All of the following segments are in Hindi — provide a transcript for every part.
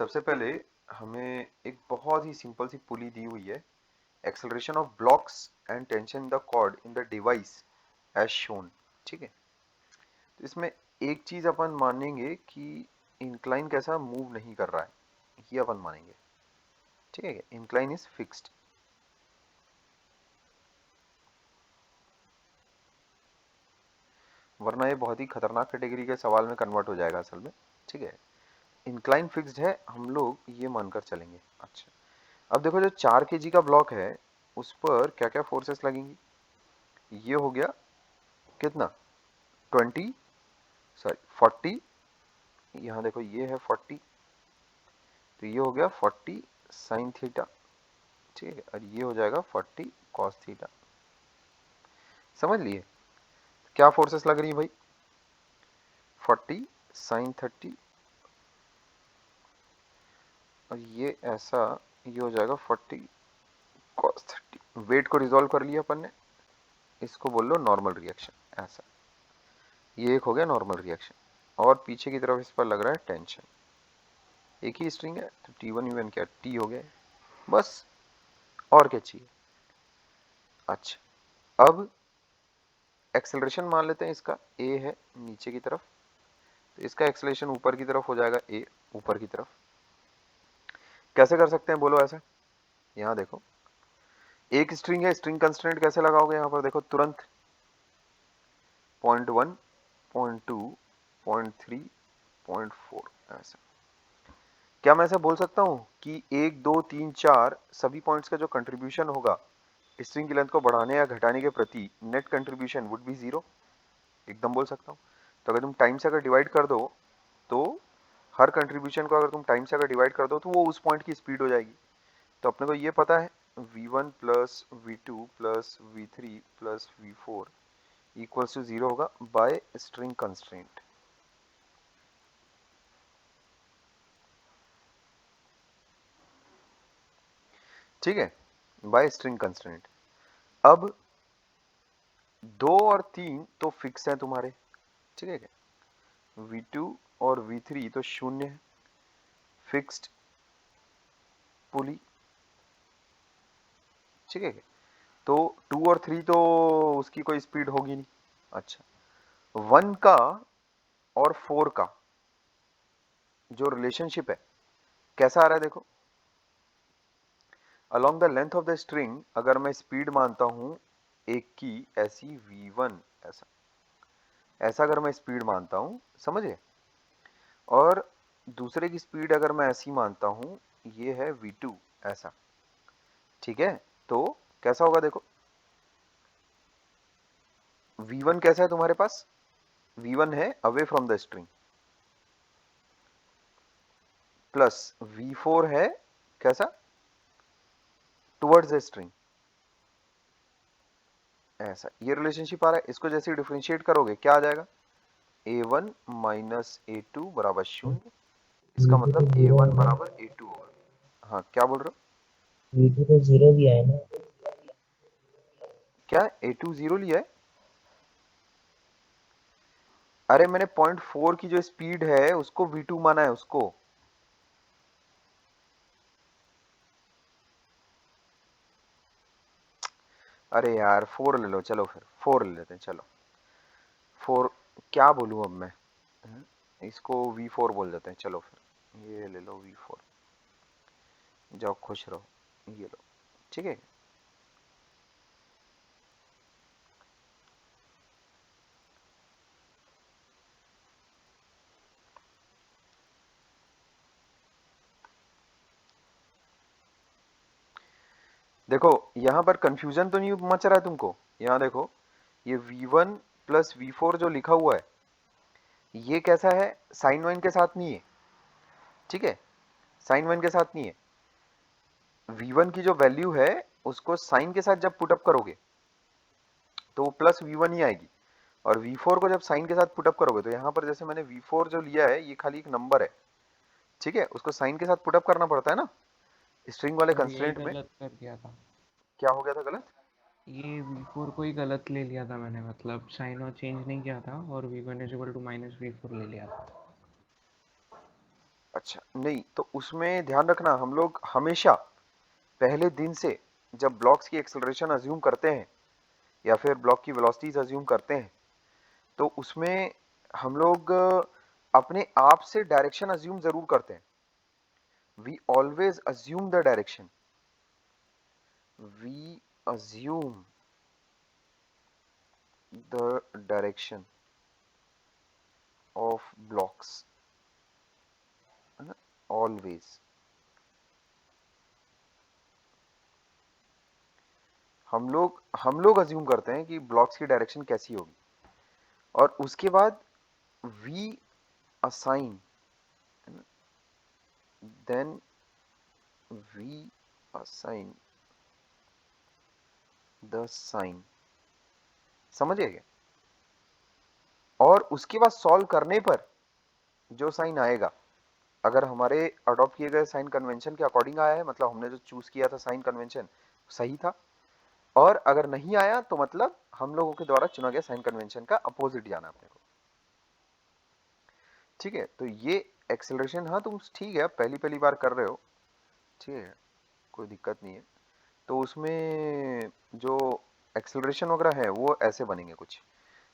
सबसे पहले हमें एक बहुत ही सिंपल सी पुली दी हुई है, acceleration of blocks and tension in the cord in the device as shown. ठीक है, तो इसमें एक चीज अपन मानेंगे कि इंक्लाइन कैसा मूव नहीं कर रहा है, ये अपन मानेंगे। ठीक है, इंक्लाइन इज फिक्स्ड। वरना ये बहुत ही खतरनाक कैटेगरी के सवाल में कन्वर्ट हो जाएगा असल में। ठीक है, इंक्लाइन फिक्स्ड है, हम लोग ये मानकर चलेंगे। अच्छा, अब देखो जो 4 kg का ब्लॉक है उस पर क्या क्या फोर्सेस लगेंगी। ये हो गया कितना, 20, सॉरी 40, यहाँ देखो ये है 40, तो ये हो गया 40 साइन थीटा। ठीक है, और ये हो जाएगा 40 कॉस थीटा। समझ लिए क्या फोर्सेस लग रही है भाई, 40 साइन 30, और ये ऐसा, ये हो जाएगा 40 कॉस 30। वेट को रिजॉल्व कर लिया अपन ने, इसको बोल लो नॉर्मल रिएक्शन। ऐसा, ये एक हो गया नॉर्मल रिएक्शन, और पीछे की तरफ इस पर लग रहा है टेंशन। एक ही स्ट्रिंग है तो T1 U1 क्या T हो गया, बस, और क्या चाहिए। अच्छा, अब एक्सेलरेशन मान लेते हैं, इसका a है नीचे की तरफ, तो इसका एक्सेलरेशन ऊपर की तरफ हो जाएगा a ऊपर की तरफ। कैसे कर सकते हैं बोलो ऐसा, यहाँ देखो एक स्ट्रिंग है, स्ट्रिंग कंस्ट्रेंट कैसे लगाओगे, यहाँ पर देखो तुरंत 0.1 0.2 0.3 0.4 ऐसा। क्या मैं ऐसा बोल सकता हूँ कि 1 2 3 4 सभी पॉइंट्स का जो कंट्रीब्यूशन होगा स्ट्रिंग की लेंथ को बढ़ाने या घटाने के प्रति, नेट कंट्रीब्यूशन वुड बी 0? एकदम बोल सकता हूँ। तो अगर तुम टाइम से अगर डिवाइड कर दो, तो हर कंट्रीब्यूशन को अगर तुम टाइम से अगर डिवाइड कर दो तो वो उस पॉइंट की स्पीड हो जाएगी। तो अपने को ये पता है v1 plus v2 plus v3 plus v4 equals to 0 होगा बाय स्ट्रिंग कंस्ट्रेंट। ठीक है, बाय स्ट्रिंग कंस्ट्रेंट। अब 2 और 3 तो फिक्स है तुम्हारे। ठीक है, v2 और v3 तो शून्य है, फिक्स्ड पुली। ठीक है, तो 2 और 3 तो उसकी कोई स्पीड होगी नहीं। अच्छा, 1 का और 4 का जो रिलेशनशिप है कैसा आ रहा है देखो, along the length of the string अगर मैं स्पीड मानता हूं एक की ऐसी v1 ऐसा, ऐसा अगर मैं स्पीड मानता हूं, समझे, और दूसरे की स्पीड अगर मैं ऐसी मानता हूं, ये है v2 ऐसा। ठीक है, तो कैसा होगा देखो, v1 कैसा है तुम्हारे पास, v1 है away from the string, plus v4 है कैसा, टुवर्ड्स द स्ट्रिंग। ऐसा ये रिलेशनशिप आ रहा है, इसको जैसे डिफरेंशिएट करोगे क्या आ जाएगा, a1 माइनस a2 बराबर 0। इसका V2 तो मतलब जीरो है a1 ना। बराबर a2 होगा। हाँ, क्या बोल रहे हो, V2 तो जीरो दिया है ना। क्या a2 0 लिया है, अरे मैंने 0.4 की जो स्पीड है उसको v2 माना है उसको। अरे यार 4 ले लो, चलो फिर 4 ले लेते हैं, चलो 4, क्या बोलूं अब मैं, इसको v4 बोल देते हैं, चलो फिर ये ले लो v4, जाओ खुश रहो, ये लो। ठीक है, देखो यहाँ पर कंफ्यूजन तो नहीं मच रहा है तुमको, यहाँ देखो ये v1 प्लस v4 जो लिखा हुआ है ये कैसा है, साइन वाइन के साथ नहीं है। ठीक है, साइन वाइन के साथ नहीं है, v1 की जो वैल्यू है उसको साइन के साथ जब पुटअप करोगे तो वो प्लस v1 ही आएगी, और v4 को जब साइन के साथ पुटअप करोगे तो यहाँ पर जैसे मैंने v4 जो लिया है ये खाली एक नंबर है। ठीक है, उसको साइन के साथ पुटअप करना पड़ता है ना स्ट्रिंग वाले सर यही कंस्ट्रेंट में। गलत कर दिया था। क्या हो गया था गलत, ये V4 को ही गलत ले लिया था मैंने, मतलब साइन और चेंज नहीं किया था और V1 is equal to minus V4 ले लिया था। अच्छा नहीं, तो उसमें ध्यान रखना हम लोग हमेशा पहले दिन से जब ब्लॉक्स की एक्सेलरेशन अज्यूम करते हैं या फिर ब्लॉक की वेलोसिटीज अज्यूम करते हैं, तो उसमें हम लोग अपने आप से डायरेक्शन अज्यूम जरूर करते हैं. We always assume the direction. We assume the direction of blocks, है ना, ऑलवेज. हम लोग अज्यूम करते हैं कि ब्लॉक्स की डायरेक्शन कैसी होगी, और उसके बाद we assign, then we assign the sign. समझिए क्या? और उसके बाद सॉल्व करने पर जो साइन आएगा, अगर हमारे अडॉप्ट किए गए साइन कन्वेंशन के अकॉर्डिंग आया है, मतलब हमने जो चूज किया था साइन कन्वेंशन सही था, और अगर नहीं आया तो मतलब हम लोगों के द्वारा चुना गया साइन कन्वेंशन का अपोजिट जाना अपने को. ठीक है, तो ये एक्सेलरेशन, हाँ तुम ठीक है पहली पहली बार कर रहे हो, ठीक है, कोई दिक्कत नहीं है. तो उसमें जो एक्सेलरेशन वगैरह है वो ऐसे बनेंगे कुछ.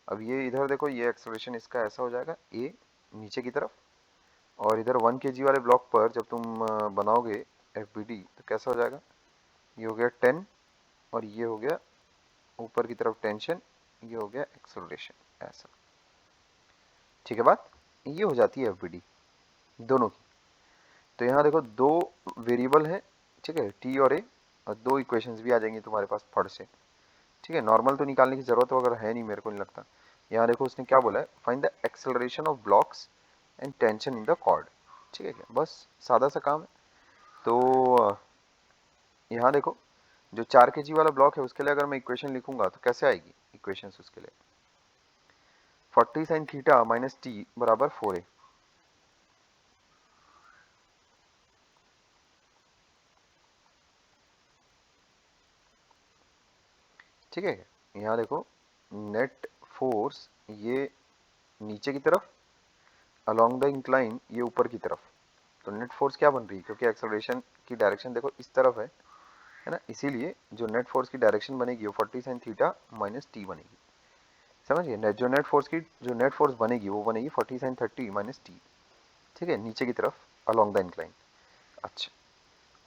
अब ये इधर देखो, ये एक्सेलरेशन इसका ऐसा हो जाएगा ए नीचे की तरफ, और इधर 1 kg वाले ब्लॉक पर जब तुम बनाओगे FBD तो कैसा हो जाएगा, ये हो गया 10, और ये हो गया ऊपर की तरफ टेंशन, ये हो गया एक्सेलरेशन ऐसा. ठीक है बात, ये हो जाती है FBD दोनों की. तो यहाँ देखो दो वेरिएबल है, ठीक है, टी और ए, और दो इक्वेशंस भी आ जाएंगी तुम्हारे पास फट से. ठीक है, नॉर्मल तो निकालने की जरूरत वगैरह है नहीं, मेरे को नहीं लगता. यहाँ देखो उसने क्या बोला है, find the acceleration of blocks and tension in the cord. ठीक है क्या, बस सादा सा काम है. तो यहाँ देखो जो 4 kg वाला ब्लॉक है उसके लिए अगर मैं इक्वेशन लिखूंगा तो कैसे आएगी इक्वेशन उसके लिए, 40 sin थीटा माइनस टी बराबर 4a. ठीक है, यहाँ देखो नेट फोर्स ये नीचे की तरफ, अलोंग द इंक्लाइन ये ऊपर की तरफ. तो नेट फोर्स क्या बन रही है, क्योंकि एक्सेलरेशन की डायरेक्शन देखो इस तरफ है ना, इसीलिए जो नेट फोर्स की डायरेक्शन बनेगी वो 40 sin थीटा माइनस टी बनेगी. समझिए, जो नेट फोर्स बनेगी वो बनेगी 40 sin 30 माइनस टी. ठीक है, नीचे की तरफ अलोंग द इंक्लाइन. अच्छा,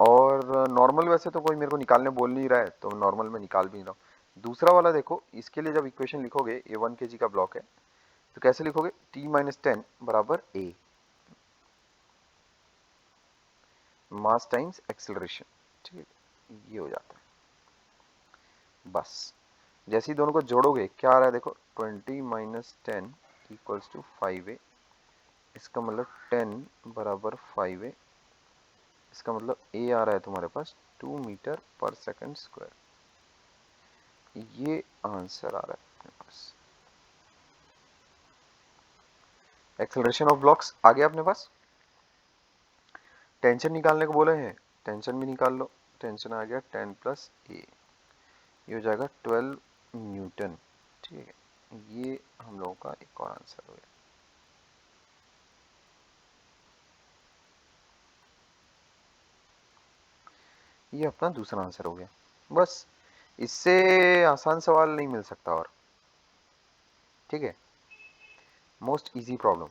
और नॉर्मल वैसे तो कोई मेरे को निकालने बोल नहीं रहा है, तो नॉर्मल में निकाल भी नहीं रहा हूँ. दूसरा वाला देखो, इसके लिए जब इक्वेशन लिखोगे, ये 1 kg का ब्लॉक है, तो कैसे लिखोगे, t माइनस 10 बराबर a, मास टाइम्स एक्सेलरेशन. ठीक है, ये हो जाता है. बस जैसे ही दोनों को जोड़ोगे क्या आ रहा है देखो, 20 माइनस 10 इक्वल्स टू 5a. इसका मतलब 10 बराबर 5a. इसका मतलब a आ रहा है तुम्हारे पास 2 मीटर पर सेकंड स्क्वायर. ये आंसर आ रहा है अपने पास. एक्सेलरेशन ऑफ ब्लॉक्स आ गया अपने पास. टेंशन निकालने को बोले हैं, टेंशन भी निकाल लो. टेंशन आ गया 10 प्लस ए, ये हो जाएगा 12 न्यूटन. ठीक है, ये हम लोगों का एक और आंसर हो गया. ये अपना दूसरा आंसर हो गया. बस इससे आसान सवाल नहीं मिल सकता. और ठीक है, मोस्ट इजी प्रॉब्लम.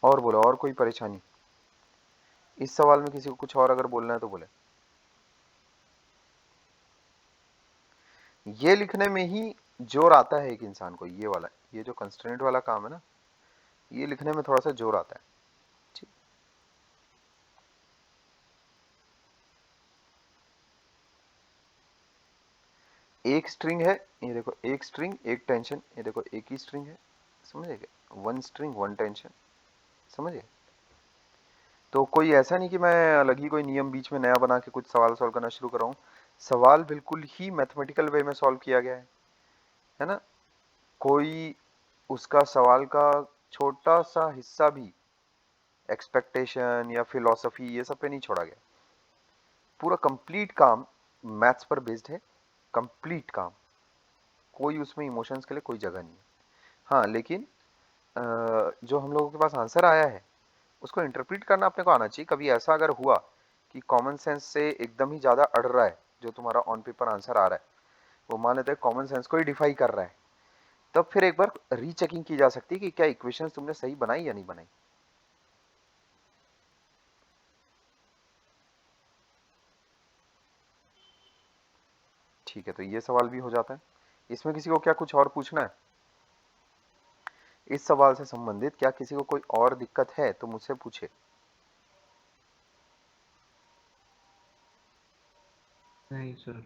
और बोलो, और कोई परेशानी इस सवाल में, किसी को कुछ और अगर बोलना है तो बोले. ये लिखने में ही जोर आता है एक इंसान को, ये वाला, ये जो कंस्ट्रेंट वाला काम है ना, ये लिखने में थोड़ा सा जोर आता है. ठीक, एक स्ट्रिंग है, ये देखो एक स्ट्रिंग एक टेंशन, ये देखो एक ही स्ट्रिंग है. समझे क्या, वन स्ट्रिंग वन टेंशन. समझे. तो कोई ऐसा नहीं कि मैं अलग ही कोई नियम बीच में नया बना के कुछ सवाल सॉल्व करना शुरू कर रहा हूँ. सवाल बिल्कुल ही मैथमेटिकल वे में सॉल्व किया गया है ना. कोई उसका सवाल का छोटा सा हिस्सा भी एक्सपेक्टेशन या फिलोसफी ये सब पे नहीं छोड़ा गया. पूरा कंप्लीट काम मैथ्स पर बेस्ड है, कंप्लीट काम, कोई उसमें इमोशंस के लिए कोई जगह नहीं है। हाँ लेकिन जो हम लोगों के पास आंसर आया है उसको इंटरप्रेट करना अपने को आना चाहिए। कभी ऐसा अगर हुआ कि कॉमन सेंस से एकदम ही ज़्यादा अड़ रहा है जो तुम्हारा ऑन पेपर आंसर आ रहा है, वो मान लेते हैं कॉमन सेंस को ही डिफाई कर रहा है, तब फिर एक बार रीचेकिंग की जा सकती है कि क्या इक्वेशंस तुमने सही बनाई या नहीं बनाई। ठीक है, तो ये सवाल भी हो जाता है। इसमें किसी को क्या कुछ और पूछना है? इस सवाल से संबंधित क्या किसी को कोई और दिक्कत है तो मुझसे पूछे। नहीं सर।